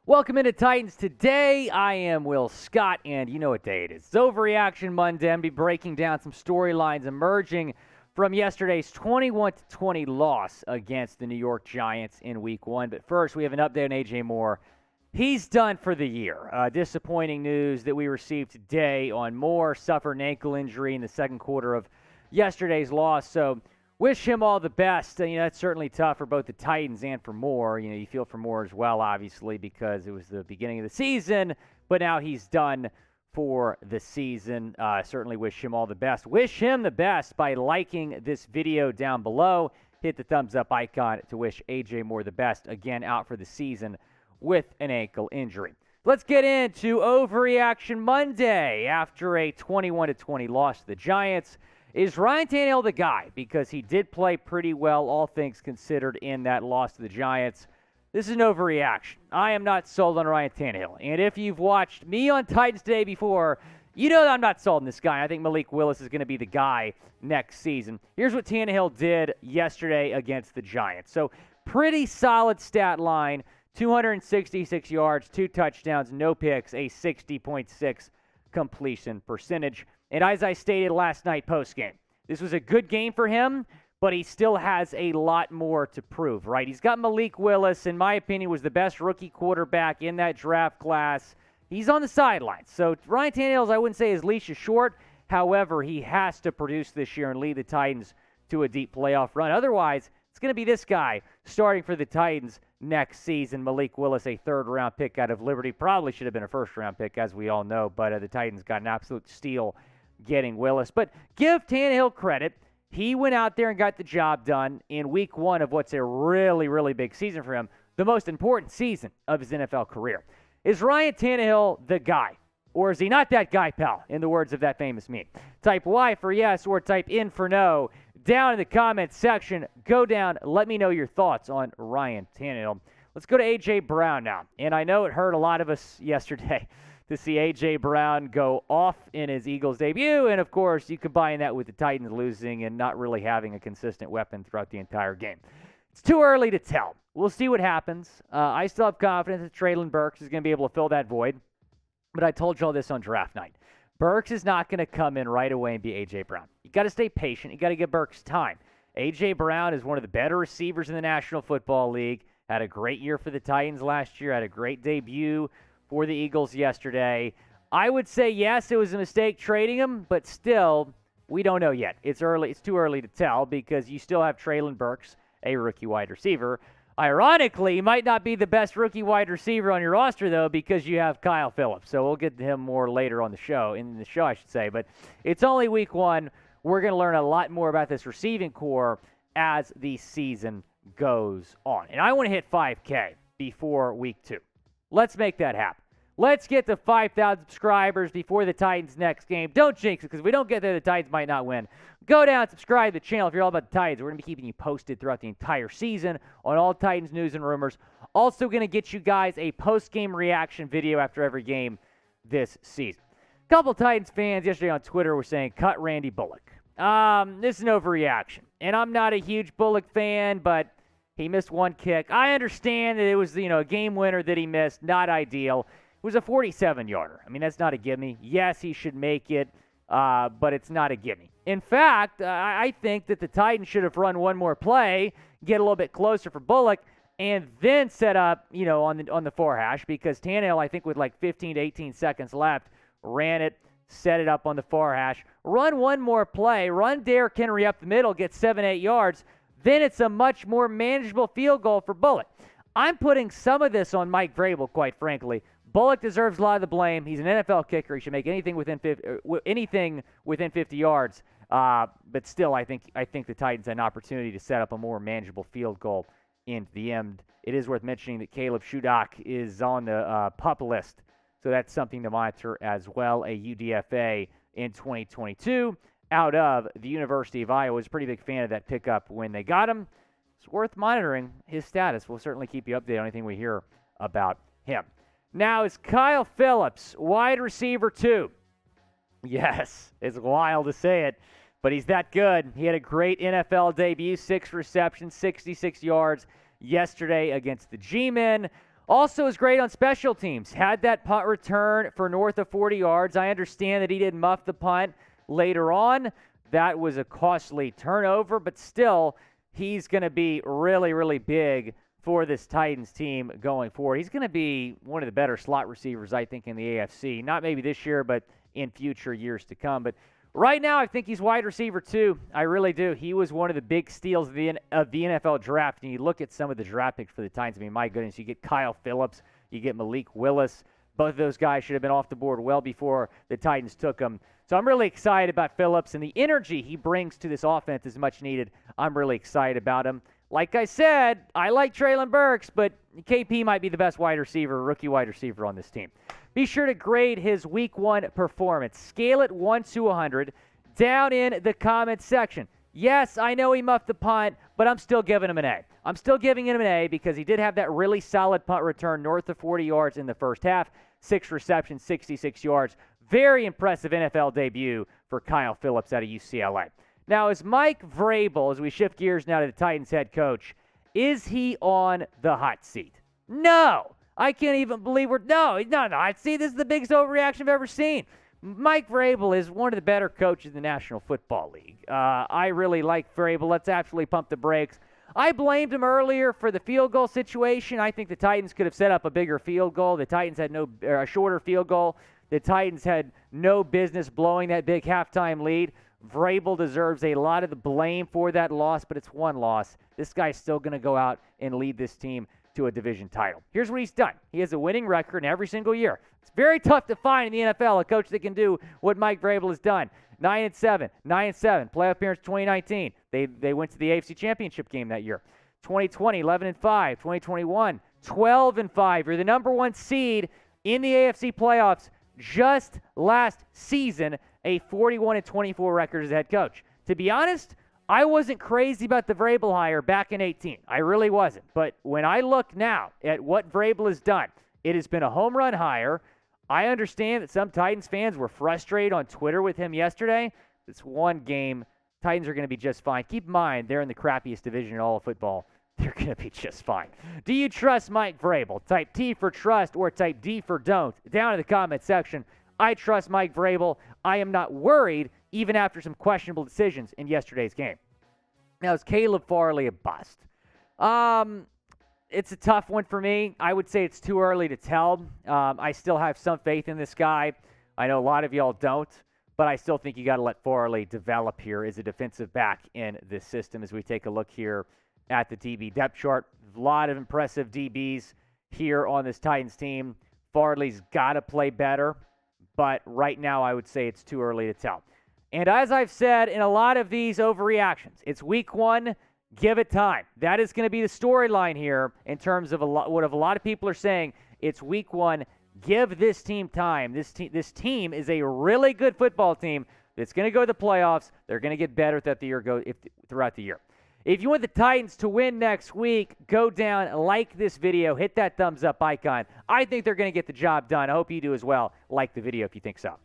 Welcome into Titans Today. I am Will Scott, and you know what day it is. It's Overreaction Monday. I'm going to be breaking down some storylines emerging from yesterday's 21-20 loss against the New York Giants in Week 1. But first, we have an update on A.J. Moore. He's done for the year. Disappointing news that we received today on Moore. Suffered an ankle injury in the second quarter of yesterday's loss, so wish him all the best. That's certainly tough for both the Titans and for Moore. You feel for Moore as well, obviously, because it was the beginning of the season, but now he's done for the season. Certainly wish him all the best. Wish him the best by liking this video down below. Hit the thumbs up icon to wish A.J. Moore the best, again, out for the season with an ankle injury. Let's get into Overreaction Monday. After a 21-20 loss to the Giants, is Ryan Tannehill the guy? Because he did play pretty well, all things considered, in that loss to the Giants. This is an overreaction. I am not sold on Ryan Tannehill. And if you've watched me on Titans Today before, you know that I'm not sold on this guy. I think Malik Willis is going to be the guy next season. Here's what Tannehill did yesterday against the Giants. So pretty solid stat line. 266 yards, 2 touchdowns, no picks, a 60.6 completion percentage. And as I stated last night postgame, this was a good game for him, but he still has a lot more to prove, right? He's got Malik Willis, in my opinion, was the best rookie quarterback in that draft class. He's on the sidelines. So Ryan Tannehill's, I wouldn't say his leash is short. However, he has to produce this year and lead the Titans to a deep playoff run. Otherwise, it's going to be this guy starting for the Titans next season. Malik Willis, a third-round pick out of Liberty. Probably should have been a first-round pick, as we all know, but the Titans got an absolute steal getting Willis. But give Tannehill credit. He went out there and got the job done in Week 1 of what's a really, really big season for him, the most important season of his NFL career. Is Ryan Tannehill the guy? Or is he not that guy, pal, in the words of that famous meme? Type Y for yes or type in for no down in the comments section. Go down. Let me know your thoughts on Ryan Tannehill. Let's go to A.J. Brown now. And I know it hurt a lot of us yesterday to see A.J. Brown go off in his Eagles debut. And, of course, you combine that with the Titans losing and not really having a consistent weapon throughout the entire game. It's too early to tell. We'll see what happens. I still have confidence that Treylon Burks is going to be able to fill that void. But I told you all this on draft night. Burks is not going to come in right away and be A.J. Brown. You got to stay patient. You got to give Burks time. A.J. Brown is one of the better receivers in the National Football League. Had a great year for the Titans last year. Had a great debut for the Eagles yesterday. I would say, yes, it was a mistake trading him, but still, we don't know yet. It's early. It's too early to tell because you still have Treylon Burks, a rookie wide receiver. Ironically, he might not be the best rookie wide receiver on your roster, though, because you have Kyle Phillips. So we'll get to him more later on the show, I should say. But it's only Week 1. We're going to learn a lot more about this receiving core as the season goes on. And I want to hit 5K before Week 2. Let's make that happen. Let's get to 5,000 subscribers before the Titans' next game. Don't jinx it, because if we don't get there, the Titans might not win. Go down, subscribe to the channel if you're all about the Titans. We're going to be keeping you posted throughout the entire season on all Titans news and rumors. Also going to get you guys a post-game reaction video after every game this season. A couple Titans fans yesterday on Twitter were saying, cut Randy Bullock. This is an overreaction. And I'm not a huge Bullock fan, but he missed one kick. I understand that it was, a game winner that he missed. Not ideal. It was a 47-yarder. I mean, that's not a gimme. Yes, he should make it, but it's not a gimme. In fact, I think that the Titans should have run one more play, get a little bit closer for Bullock, and then set up, on the far hash, because Tannehill, I think with like 15 to 18 seconds left, ran it, set it up on the far hash. Run one more play, run Derrick Henry up the middle, get 7-8 yards, then it's a much more manageable field goal for Bullock. I'm putting some of this on Mike Vrabel, quite frankly. Bullock deserves a lot of the blame. He's an NFL kicker. He should make anything within 50 yards. But still, I think the Titans had an opportunity to set up a more manageable field goal in the end. It is worth mentioning that Caleb Shudak is on the PUP list, so that's something to monitor as well. A UDFA in 2022 out of the University of Iowa. Was a pretty big fan of that pickup when they got him. It's worth monitoring his status. We'll certainly keep you updated on anything we hear about him. Now is Kyle Phillips, wide receiver 2. Yes, it's wild to say it, but he's that good. He had a great NFL debut, 6 receptions, 66 yards yesterday against the G-Men. Also is great on special teams. Had that punt return for north of 40 yards. I understand that he didn't muff the punt later on. That was a costly turnover, but still, he's going to be really, really big for this Titans team going forward. He's going to be one of the better slot receivers, I think, in the AFC. Not maybe this year, but in future years to come. But right now, I think he's wide receiver too. I really do. He was one of the big steals of the NFL draft. And you look at some of the draft picks for the Titans. I mean, my goodness, you get Kyle Phillips, you get Malik Willis. Both of those guys should have been off the board well before the Titans took them. So I'm really excited about Phillips, and the energy he brings to this offense is much needed. I'm really excited about him. Like I said, I like Treylon Burks, but KP might be the best rookie wide receiver on this team. Be sure to grade his Week 1 performance. Scale it 1 to 100 down in the comments section. Yes, I know he muffed the punt, but I'm still giving him an A. I'm still giving him an A because he did have that really solid punt return north of 40 yards in the first half. 6 receptions, 66 yards. Very impressive NFL debut for Kyle Phillips out of UCLA. Now, is Mike Vrabel, as we shift gears now to the Titans head coach, is he on the hot seat? No. I can't even believe no. See, this is the biggest overreaction I've ever seen. Mike Vrabel is one of the better coaches in the National Football League. I really like Vrabel. Let's absolutely pump the brakes. I blamed him earlier for the field goal situation. I think the Titans could have set up a bigger field goal. The Titans had a shorter field goal. The Titans had no business blowing that big halftime lead. Vrabel deserves a lot of the blame for that loss, but it's one loss. This guy's still going to go out and lead this team to a division title. Here's what he's done. He has a winning record in every single year. It's very tough to find in the NFL a coach that can do what Mike Vrabel has done. 9-7, playoff appearance 2019. They went to the AFC Championship game that year. 2020, 11-5. 2021, 12-5. You're the number 1 seed in the AFC playoffs just last season, a 41-24 record as a head coach. To be honest, I wasn't crazy about the Vrabel hire back in 2018. I really wasn't. But when I look now at what Vrabel has done, it has been a home run hire. I understand that some Titans fans were frustrated on Twitter with him yesterday. It's one game. Titans are going to be just fine. Keep in mind, they're in the crappiest division in all of football. They're going to be just fine. Do you trust Mike Vrabel? Type T for trust or type D for don't. Down in the comment section. I trust Mike Vrabel. I am not worried, even after some questionable decisions in yesterday's game. Now, is Caleb Farley a bust? It's a tough one for me. I would say it's too early to tell. I still have some faith in this guy. I know a lot of y'all don't, but I still think you got to let Farley develop here as a defensive back in this system as we take a look here at the DB depth chart. A lot of impressive DBs here on this Titans team. Farley's got to play better, but right now I would say it's too early to tell. And as I've said in a lot of these overreactions, it's week 1. Give it time. That is going to be the storyline here in terms of what a lot of people are saying. It's week 1. Give this team time. This team is a really good football team that's going to go to the playoffs. They're going to get better throughout the year. If you want the Titans to win next week, go down, like this video, hit that thumbs up icon. I think they're going to get the job done. I hope you do as well. Like the video if you think so.